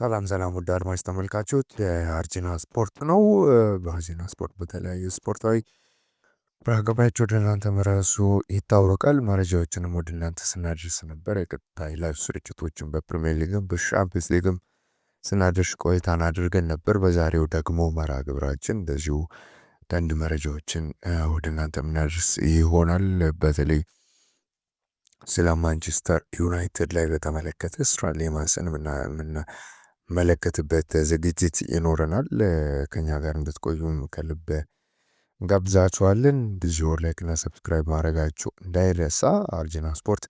ሰላም ሰላም ውድ አድማጭ ተመልካቾች የአርጂና ስፖርት ነው። በአርጂና ስፖርት በተለያዩ ስፖርታዊ ፕሮግራሞች ወደ እናንተ መድረሱ ይታወቃል። መረጃዎችንም ወደ እናንተ ስናደርስ ነበር። የቀጥታ ላይቭ ስርጭቶችን በፕሪሚየር ሊግም በሻምፒዮንስ ሊግም ስናደርስ ቆይታን አድርገን ነበር። በዛሬው ደግሞ መርሃ ግብራችን እንደዚሁ አንዳንድ መረጃዎችን ወደ እናንተ የምናደርስ ይሆናል። በተለይ ስለ ማንቸስተር ዩናይትድ ላይ በተመለከተ ስትራንሊ ማንሰን የምንመለከትበት ዝግጅት ይኖረናል። ከኛ ጋር እንድትቆዩም ከልብ እንጋብዛችኋለን። እንደዚሁ ላይክና ሰብስክራይብ ማድረጋችሁ እንዳይረሳ። አርጂና ስፖርት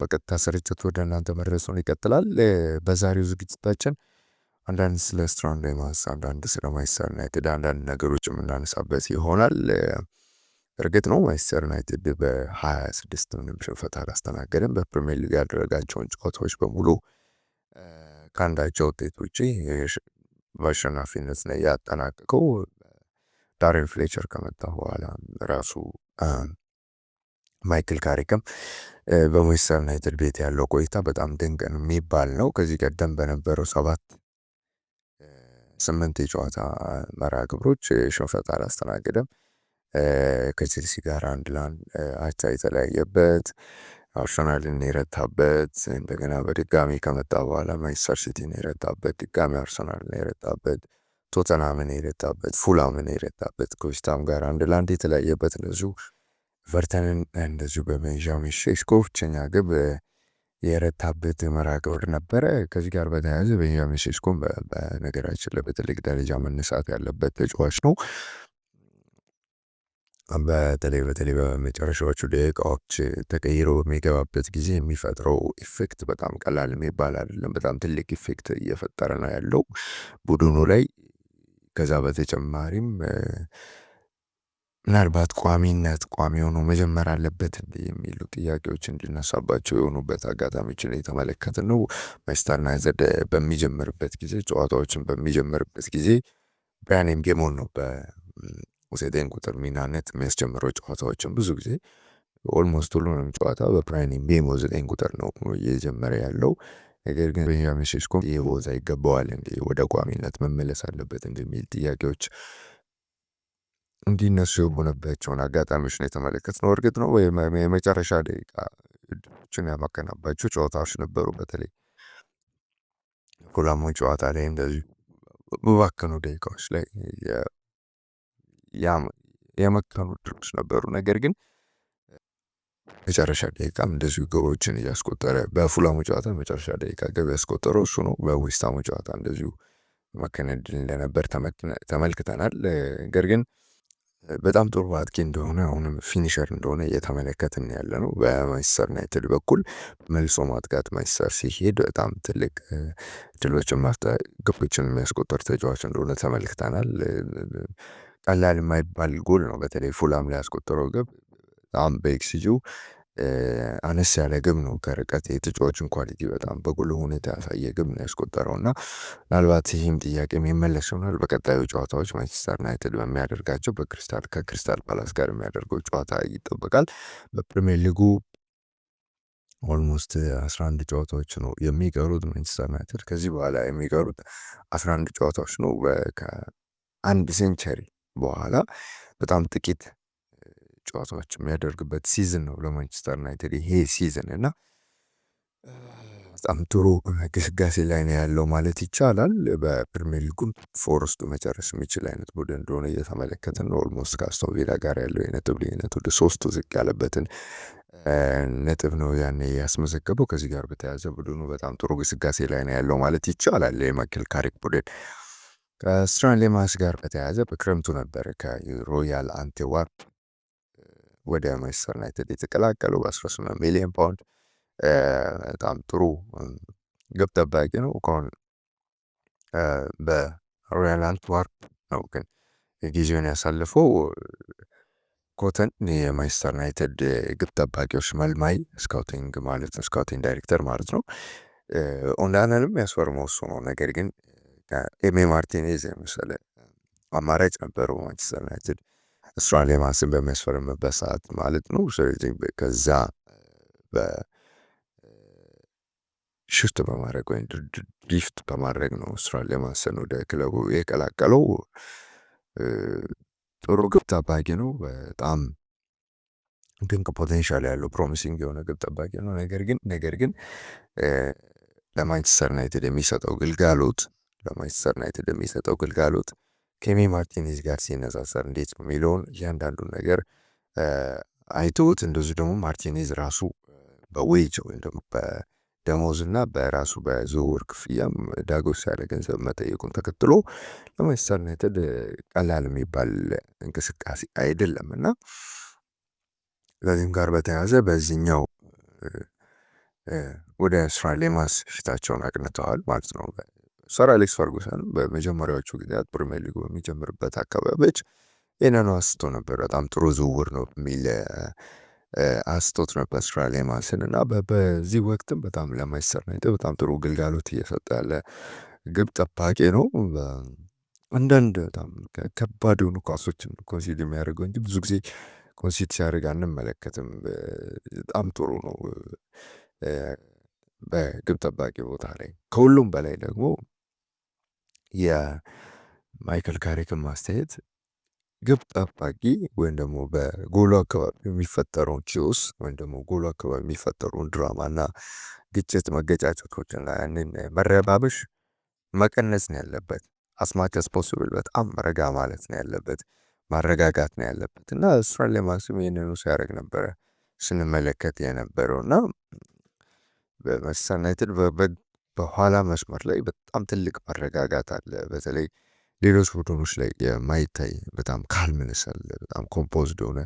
በቀጥታ ስርጭት ወደ እናንተ መድረሱን ይቀጥላል። በዛሬው ዝግጅታችን አንዳንድ ስለ ስትራንሊ ማንሰን፣ አንዳንድ ስለ ማንቸስተር ዩናይትድ አንዳንድ ነገሮች የምናነሳበት ይሆናል። እርግጥ ነው ማንቸስተር ዩናይትድ በ26 ምንም ሽንፈት አላስተናገደም። በፕሪሚየር ሊግ ያደረጋቸውን ጨዋታዎች በሙሉ ከአንዳቸው ውጤት ውጪ በአሸናፊነት ላይ ያጠናቀቀው ዳሪን ፍሌቸር ከመጣ በኋላ ራሱ ማይክል ካሪክም በማንቸስተር ዩናይትድ ቤት ያለው ቆይታ በጣም ድንቅ የሚባል ነው። ከዚህ ቀደም በነበረው 8 የጨዋታ መርሃ ግብሮች ሽንፈት አላስተናገደም። ከቼልሲ ጋር 1-1 አቻ የተለያየበት፣ አርሰናልን የረታበት፣ እንደገና በድጋሚ ከመጣ በኋላ ማንቸስተር ሲቲን የረታበት፣ ድጋሚ አርሰናልን የረታበት፣ ቶተንሃምን የረታበት፣ ፉላምን የረታበት፣ ከዌስትሃም ጋር 1-1 የተለያየበት፣ እንደዚሁ ኤቨርተንን እንደዚሁ በቤንጃሚን ሼሽኮ ብቸኛ ግብ የረታበት መርሃ ግብር ነበረ። ከዚህ ጋር በተያያዘ ቤንጃሚን ሼሽኮን በነገራችን ላይ በትልቅ ደረጃ መነሳት ያለበት ተጫዋች ነው። በተለይ በመጨረሻዎቹ ደቂቃዎች ተቀይሮ በሚገባበት ጊዜ የሚፈጥረው ኢፌክት በጣም ቀላል የሚባል አይደለም። በጣም ትልቅ ኢፌክት እየፈጠረ ነው ያለው ቡድኑ ላይ። ከዛ በተጨማሪም ምናልባት ቋሚ ሆኖ መጀመር አለበት የሚሉ ጥያቄዎች እንዲነሳባቸው የሆኑበት አጋጣሚዎችን የተመለከትን ነው። ማንቸስተር ዩናይትድ በሚጀምርበት ጊዜ ጨዋታዎችን በሚጀምርበት ጊዜ ብራያን ኤምቤሞን ነው በ9 ቁጥር ሚናነት የሚያስጀምረው ጨዋታዎችን ብዙ ጊዜ ኦልሞስት ሁሉንም ጨዋታ በብራያን ኤምቤሞ 9 ቁጥር ነው እየጀመረ ያለው። ነገር ግን ቤንጃሚን ሼሽኮ ይህ ቦታ ይገባዋል ወደ ቋሚነት መመለስ አለበት እንደሚል ጥያቄዎች እንዲነሱ የሆነባቸውን አጋጣሚዎች ነው የተመለከትነው። እርግጥ ነው የመጨረሻ ደቂቃ እድሎችን ያማከናባቸው ጨዋታዎች ነበሩ። በተለይ ፉላሙ ጨዋታ ላይ እንደዚሁ በባከኑ ደቂቃዎች ላይ የመከኑ እድሎች ነበሩ። ነገር ግን መጨረሻ ደቂቃም እንደዚሁ ግቦችን እያስቆጠረ በፉላሙ ጨዋታ መጨረሻ ደቂቃ ግብ ያስቆጠረው እሱ ነው። በዌስትሃሙ ጨዋታ እንደዚሁ መከነ እድል እንደነበር ተመልክተናል። ነገር ግን በጣም ጥሩ አጥቂ እንደሆነ አሁንም ፊኒሸር እንደሆነ እየተመለከትን ያለ ነው። በማንቸስተር ዩናይትድ በኩል መልሶ ማጥቃት ማንቸስተር ሲሄድ በጣም ትልቅ ድሎችን ማፍጠር ግቦችን የሚያስቆጠር ተጫዋች እንደሆነ ተመልክተናል። ቀላል የማይባል ጎል ነው። በተለይ ፉላም ላይ ያስቆጠረው ግብ በጣም በኤክስጂው አነስ ያለ ግብ ነው። ከርቀት የተጫዋችን ኳሊቲ በጣም በጉልህ ሁኔታ ያሳየ ግብ ነው ያስቆጠረው እና ምናልባት ይህም ጥያቄ የሚመለስ ይሆናል በቀጣዩ ጨዋታዎች ማንቸስተር ዩናይትድ በሚያደርጋቸው ከክሪስታል ፓላስ ጋር የሚያደርገው ጨዋታ ይጠበቃል። በፕሪሚየር ሊጉ ኦልሞስት 11 ጨዋታዎች ነው የሚቀሩት ማንቸስተር ዩናይትድ ከዚህ በኋላ የሚቀሩት 11 ጨዋታዎች ነው። ከአንድ ሴንቸሪ በኋላ በጣም ጥቂት ጨዋታዎች የሚያደርግበት ሲዝን ነው ለማንቸስተር ዩናይትድ ይሄ ሲዝን እና በጣም ጥሩ ግስጋሴ ላይ ነው ያለው ማለት ይቻላል። በፕሪሚየር ሊጉም ፎር ውስጥ መጨረስ የሚችል አይነት ቡድን እንደሆነ እየተመለከትን ነው። ኦልሞስት ከአስቶን ቪላ ጋር ያለው የነጥብ ልዩነት ወደ 3 ዝቅ ያለበትን ነጥብ ነው ያኔ ያስመዘገበው። ከዚህ ጋር በተያያዘ ቡድኑ በጣም ጥሩ ግስጋሴ ላይ ነው ያለው ማለት ይቻላል። የማይክል ካሪክ ቡድን ከስትራንሊ ማንሰን ጋር በተያያዘ በክረምቱ ነበር ከሮያል አንትወርፕ ወደ ማንቸስተር ዩናይትድ የተቀላቀለው በ18 ሚሊዮን ፓውንድ በጣም ጥሩ ግብ ጠባቂ ነው። ከሆነ በሮያል አንትወርፕ ነው ግን ጊዜውን ያሳልፈው ኮተን የማንቸስተር ዩናይትድ ግብ ጠባቂዎች መልማይ ስካውቲንግ ዳይሬክተር ማለት ነው። ኦንዳናንም ያስፈርመው እሱ ነው። ነገር ግን ኤሜ ማርቲኔዝ የመሰለ አማራጭ ነበረው ማንቸስተር ዩናይትድ ስትራንሊ ማንሰን በሚያስፈርምበት ሰዓት ማለት ነው። ስለዚህ ከዛ በ 18 ሚሊዮን ፓውንድ በጣም ጥሩ ግብ ጠባቂ ነው። ከሆነ በሮያል አንትወርፕ ነው ግን ጊዜውን ያሳልፈው ኮተን የማንቸስተር ዩናይትድ ግብ ጠባቂዎች መልማይ ስካውቲንግ ዳይሬክተር ማለት ነው። ኦንዳናንም ያስፈርመው እሱ ነው። ነገር ግን ኤሜ ማርቲኔዝ የመሰለ አማራጭ ነበረው ማንቸስተር ዩናይትድ ስትራንሊ ማንሰን በሚያስፈርምበት ሰዓት ማለት ነው። ሽፍት በማድረግ ወይም ድሪፍት በማድረግ ነው ስራ ለማሰን ወደ ክለቡ የቀላቀለው። ጥሩ ግብ ጠባቂ ነው። በጣም ድንቅ ፖቴንሻል ያለው ፕሮሚሲንግ የሆነ ግብ ጠባቂ ነው። ነገር ግን ለማንቸስተር ዩናይትድ የሚሰጠው ግልጋሎት ኬሚ ማርቲኔዝ ጋር ሲነጻጸር እንዴት ነው የሚለውን እያንዳንዱን ነገር አይተውት። እንደዚሁ ደግሞ ማርቲኔዝ ራሱ በዌጅ ወይም ደግሞ በደሞዝ እና በራሱ በዝውውር ክፍያም ዳጎስ ያለ ገንዘብ መጠየቁን ተከትሎ ለማንቸስተር ዩናይትድ ቀላል የሚባል እንቅስቃሴ አይደለም እና ከዚህም ጋር በተያያዘ በዚህኛው ወደ ስራ ሌማስ ፊታቸውን አቅንተዋል ማለት ነው። ሰር አሌክስ ፈርጉሰን በመጀመሪያዎቹ ጊዜያት ፕሪሚየር ሊጉ በሚጀምርበት አካባቢዎች ይህንኑ አስቶ ነበር። በጣም ጥሩ ዝውውር ነው የሚል አስቶት ነበር ስራ ሌማስን እና በዚህ ወቅትም በጣም ለማንቸስተር ዩናይትድ በጣም ጥሩ ግልጋሎት እየሰጠ ያለ ግብ ጠባቂ ነው። አንዳንድ በጣም ከባድ የሆኑ ኳሶችን ኮንሲድ የሚያደርገው እንጂ ብዙ ጊዜ ኮንሲድ ሲያደርግ አንመለከትም። በጣም ጥሩ ነው በግብ ጠባቂ ቦታ ላይ። ከሁሉም በላይ ደግሞ የማይክል ካሪክን ማስተያየት ግብ ጠባቂ ወይም ደግሞ በጎሉ አካባቢ የሚፈጠረውን ቺዮስ ወይም ደግሞ ጎሉ አካባቢ የሚፈጠረውን ድራማና ግጭት መገጫጨቶችና ያንን መረባበሽ መቀነስ ነው ያለበት። አስማቸስ ፖስብል በጣም ረጋ ማለት ነው ያለበት፣ ማረጋጋት ነው ያለበት እና እሱን ለማክሲም ይህንኑ ሲያደርግ ነበረ ስንመለከት የነበረው እና በማንቸስተር ዩናይትድ በኋላ መስመር ላይ በጣም ትልቅ መረጋጋት አለ። በተለይ ሌሎች ቡድኖች ላይ የማይታይ በጣም ካልምነስ አለ። በጣም ኮምፖዝድ ሆነ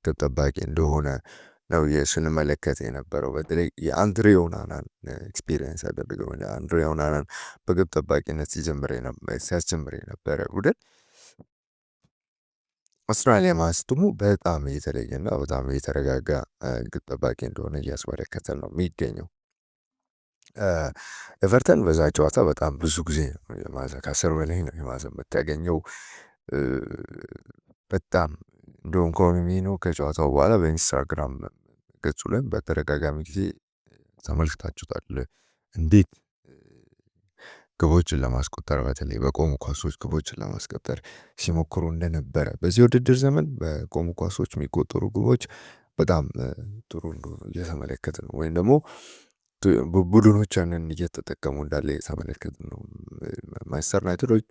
ግብ ጠባቂ እንደሆነ ነው ስንመለከት የነበረው። በተለይ የአንድሬ ኦናናን ኤክስፒሪየንስ ያደረገው አንድሬ ኦናናን በግብ ጠባቂነት ሲያስጀምር የነበረ ቡድን አውስትራሊያ ማስቱሙ በጣም የተለየና በጣም የተረጋጋ ግብ ጠባቂ እንደሆነ እያስመለከተ ነው የሚገኘው። ኤቨርተን በዛ ጨዋታ በጣም ብዙ ጊዜ የማዘ ከ10 በላይ ነው የማዘ የምታገኘው። በጣም እንደውም ኮሚኒኖ ከጨዋታው በኋላ በኢንስታግራም ገጹ ላይ በተደጋጋሚ ጊዜ ተመልክታችሁታል እንዴት ግቦችን ለማስቆጠር በተለይ በቆሙ ኳሶች ግቦችን ለማስቆጠር ሲሞክሩ እንደነበረ። በዚህ ውድድር ዘመን በቆሙ ኳሶች የሚቆጠሩ ግቦች በጣም ጥሩ እንደሆኑ እየተመለከትን ነው፣ ወይም ደግሞ ቡድኖች ያንን እየተጠቀሙ እንዳለ እየተመለከትን ነው። ማንቸስተር ዩናይትዶች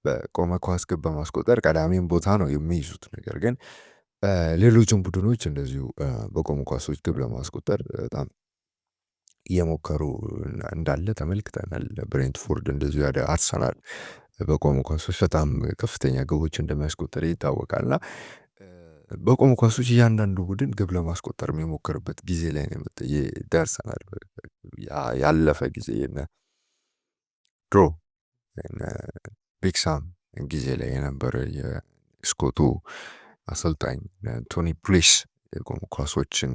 በቆመ ኳስ ግብ በማስቆጠር ቀዳሚውን ቦታ ነው የሚይዙት። ነገር ግን ሌሎችም ቡድኖች እንደዚሁ በቆሙ ኳሶች ግብ ለማስቆጠር በጣም እየሞከሩ እንዳለ ተመልክተናል። ብሬንትፎርድ እንደዚሁ ያደ አርሰናል በቆሙ ኳሶች በጣም ከፍተኛ ግቦች እንደሚያስቆጠር ይታወቃል እና በቆሙ ኳሶች እያንዳንዱ ቡድን ግብ ለማስቆጠር የሚሞክርበት ጊዜ ላይ ነው ደርሰናል። ያለፈ ጊዜ ድሮ ቢክሳም ጊዜ ላይ የነበረ የስኮቱ አሰልጣኝ ቶኒ ፕሊስ የቆሙ ኳሶችን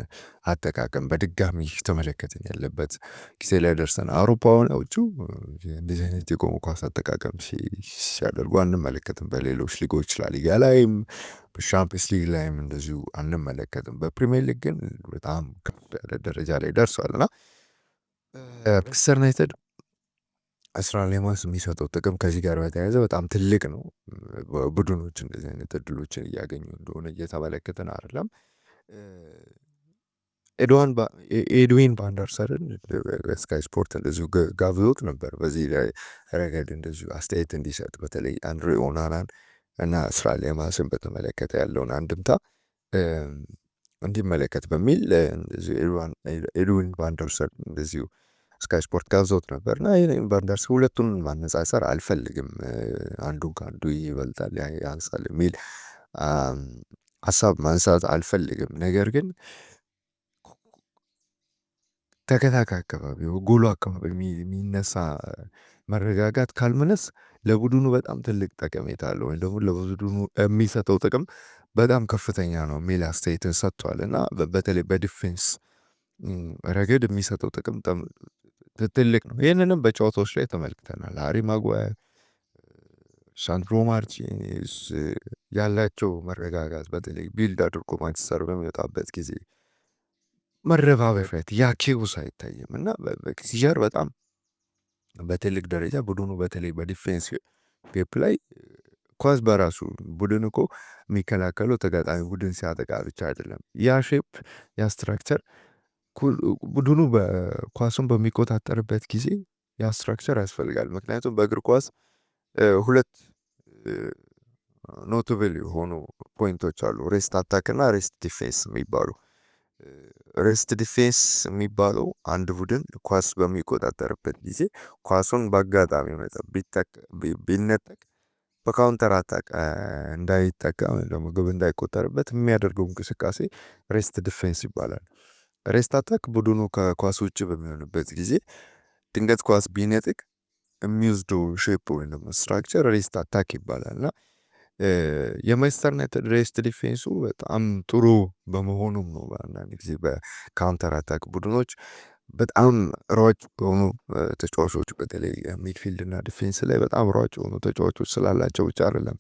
አጠቃቀም በድጋሚ ተመለከትን ያለበት ጊዜ ላይ ደርሰን አውሮፓውያኖቹ እንደዚህ አይነት የቆሙ ኳስ አጠቃቀም ሲያደርጉ አንመለከትም። በሌሎች ሊጎች ላሊጋ ላይም በሻምፒየንስ ሊግ ላይም እንደዚሁ አንመለከትም። በፕሪሚየር ሊግ ግን በጣም ከፍ ያለ ደረጃ ላይ ደርሷል እና ማንቸስተር ዩናይትድ አውስትራሊያ ማስ የሚሰጠው ጥቅም ከዚህ ጋር በተያያዘ በጣም ትልቅ ነው። ቡድኖች እንደዚህ አይነት እድሎችን እያገኙ እንደሆነ እየተመለከትን አይደለም። ኤድዊን ቫንደርሰርን ስካይ ስፖርት እንደዚሁ ጋብዞት ነበር በዚህ ላይ ረገድ እንደዚሁ አስተያየት እንዲሰጥ በተለይ አንድሬ ኦናናን እና አውስትራሊያ ማስን በተመለከተ ያለውን አንድምታ እንዲመለከት በሚል ኤድዊን ቫንደርሰን እንደዚሁ ስካይ ስፖርት ጋብዞት ነበር እና ቫንደርስ ሁለቱን ማነጻጸር አልፈልግም፣ አንዱን ከአንዱ ይበልጣል ያንሳል የሚል ሀሳብ ማንሳት አልፈልግም። ነገር ግን ተከታታይ አካባቢ ጎሉ አካባቢ የሚነሳ መረጋጋት ካልምነስ ለቡድኑ በጣም ትልቅ ጠቀሜታ አለው፣ ወይም ደግሞ ለቡድኑ የሚሰጠው ጥቅም በጣም ከፍተኛ ነው የሚል አስተያየትን ሰጥቷል እና በተለይ በዲፌንስ ረገድ የሚሰጠው ጥቅም ትልቅ ነው። ይህንንም በጨዋታዎች ላይ ተመልክተናል። ሃሪ ማጓየር፣ ሳንድሮ ማርቲኔዝ ያላቸው መረጋጋት በተለይ ቢልድ አድርጎ ማንቸስተር በሚወጣበት ጊዜ መረባበረት ያ ኬዎስ አይታይም እና ሲጀር በጣም በትልቅ ደረጃ ቡድኑ በተለይ በዲፌንስ ጌፕ ላይ ኳስ በራሱ ቡድን እኮ የሚከላከለው ተጋጣሚ ቡድን ሲያጠቃ ብቻ አይደለም። ያ ሼፕ ያ ስትራክቸር ቡድኑ በኳሱን በሚቆጣጠርበት ጊዜ ያ ስትራክቸር ያስፈልጋል። ምክንያቱም በእግር ኳስ ሁለት ኖትብል የሆኑ ፖይንቶች አሉ፣ ሬስት አታክ እና ሬስት ዲፌንስ የሚባሉ። ሬስት ዲፌንስ የሚባለው አንድ ቡድን ኳስ በሚቆጣጠርበት ጊዜ ኳሱን በአጋጣሚ ሁኔታ ቢነጠቅ በካውንተር አታክ እንዳይጠቃ ወይም ደግሞ ግብ እንዳይቆጠርበት የሚያደርገው እንቅስቃሴ ሬስት ዲፌንስ ይባላል። ሬስት አታክ ቡድኑ ከኳስ ውጭ በሚሆንበት ጊዜ ድንገት ኳስ ቢነጥቅ የሚወስደው ሼፕ ወይም ደግሞ ስትራክቸር ሬስት አታክ ይባላል እና የማንቸስተር ዩናይትድ ሬስት ዲፌንሱ በጣም ጥሩ በመሆኑም ነው በአንዳንድ ጊዜ በካውንተር አታክ ቡድኖች በጣም ሯጭ የሆኑ ተጫዋቾች በተለይ ሚድፊልድ እና ዲፌንስ ላይ በጣም ሯጭ የሆኑ ተጫዋቾች ስላላቸው ብቻ አይደለም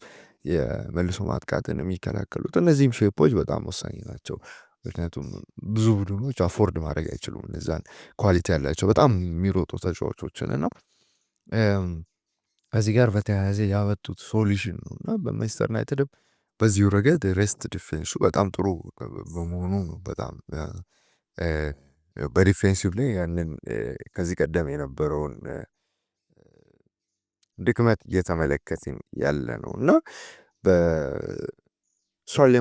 የመልሶ ማጥቃትን የሚከላከሉት። እነዚህም ሼፖች በጣም ወሳኝ ናቸው። ምክንያቱም ብዙ ቡድኖች አፎርድ ማድረግ አይችሉም እነዛን ኳሊቲ ያላቸው በጣም የሚሮጡ ተጫዋቾችን እና ከዚህ ጋር በተያያዘ ያመጡት ሶሉሽን ነው እና በማንቸስተር ዩናይትድም በዚሁ ረገድ ሬስት ዲፌንሱ በጣም ጥሩ በመሆኑ ነው በጣም በዲፌንሲቭ ላይ ያንን ከዚህ ቀደም የነበረውን ድክመት እየተመለከትን ያለ ነው እና በሷሌማስም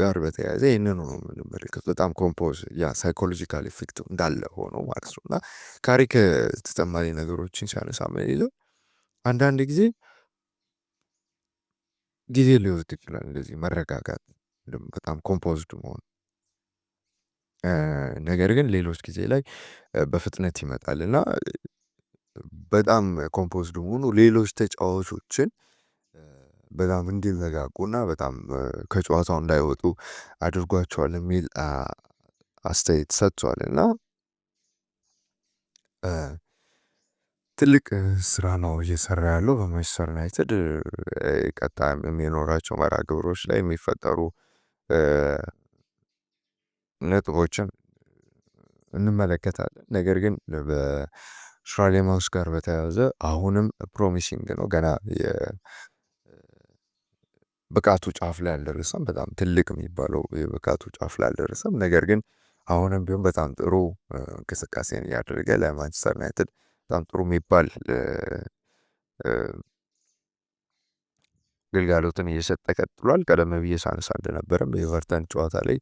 ጋር በተያያዘ ይህንን ነው የምንመለከት። በጣም ኮምፖዝ ያ ሳይኮሎጂካል ኢፌክት እንዳለ ሆኖ ማለት ነው እና ካሪክ ተጨማሪ ነገሮችን ሲያነሳ ምን ይለው አንዳንድ ጊዜ ሊወስድ ይችላል እንደዚህ መረጋጋት በጣም ኮምፖዝድ መሆን፣ ነገር ግን ሌሎች ጊዜ ላይ በፍጥነት ይመጣል እና በጣም ኮምፖዝድ መሆኑ ሌሎች ተጫዋቾችን በጣም እንዲረጋጉና በጣም ከጨዋታው እንዳይወጡ አድርጓቸዋል የሚል አስተያየት ሰጥቷል እና ትልቅ ስራ ነው እየሰራ ያለው በማንቸስተር ዩናይትድ። ቀጣይ የሚኖራቸው መርሃ ግብሮች ላይ የሚፈጠሩ ነጥቦችን እንመለከታለን። ነገር ግን በሻሌማውስ ጋር በተያያዘ አሁንም ፕሮሚሲንግ ነው። ገና የብቃቱ ጫፍ ላይ አልደረሰም። በጣም ትልቅ የሚባለው የብቃቱ ጫፍ ላይ አልደረሰም። ነገር ግን አሁንም ቢሆን በጣም ጥሩ እንቅስቃሴን እያደረገ ለማንቸስተር ዩናይትድ በጣም ጥሩ የሚባል ግልጋሎትን እየሰጠ ቀጥሏል። ቀደም ብዬ ሳነሳ እንደነበረም የኤቨርተን ጨዋታ ላይ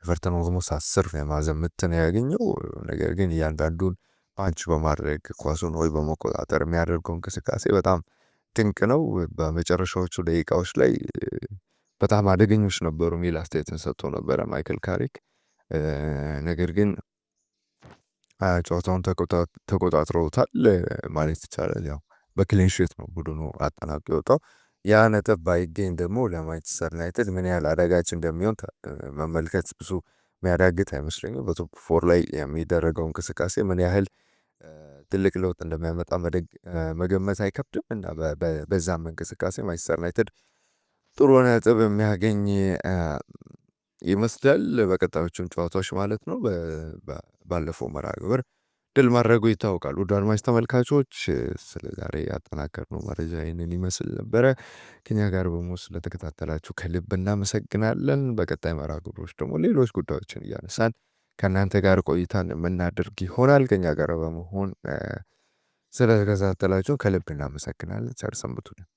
ኤቨርተን ኦልሞስት 10 የማዕዘን ምት ነው ያገኘው። ነገር ግን እያንዳንዱን ፓንች በማድረግ ኳሱን ወይ በመቆጣጠር የሚያደርገው እንቅስቃሴ በጣም ድንቅ ነው። በመጨረሻዎቹ ደቂቃዎች ላይ በጣም አደገኞች ነበሩ የሚል አስተያየትን ሰጥቶ ነበረ ማይክል ካሪክ። ነገር ግን ጨዋታውን ተቆጣጥረውታል ማለት ይቻላል። ያው በክሊንሽት ነው ቡድኑ አጠናቆ የወጣው። ያ ነጥብ ባይገኝ ደግሞ ለማንቸስተር ዩናይትድ ምን ያህል አዳጋች እንደሚሆን መመልከት ብዙ የሚያዳግት አይመስለኝም። በቶፕ 4 ላይ የሚደረገው እንቅስቃሴ ምን ያህል ትልቅ ለውጥ እንደሚያመጣ መገመት አይከብድም እና በዛም እንቅስቃሴ ማንቸስተር ዩናይትድ ጥሩ ነጥብ የሚያገኝ ይመስላል በቀጣዮቹም ጨዋታዎች ማለት ነው። ባለፈው መርሃ ግብር ድል ማድረጉ ይታወቃል። ውድ አድማጭ ተመልካቾች ስለ ዛሬ ያጠናከርነው መረጃ ይህንን ይመስል ነበረ። ከኛ ጋር በመሆን ስለተከታተላችሁ ከልብ እናመሰግናለን። በቀጣይ መርሃ ግብሮች ደግሞ ሌሎች ጉዳዮችን እያነሳን ከእናንተ ጋር ቆይታን የምናደርግ ይሆናል። ከኛ ጋር በመሆን ስለተከታተላችሁ ከልብ እናመሰግናለን። ቸር ሰንብቱልን።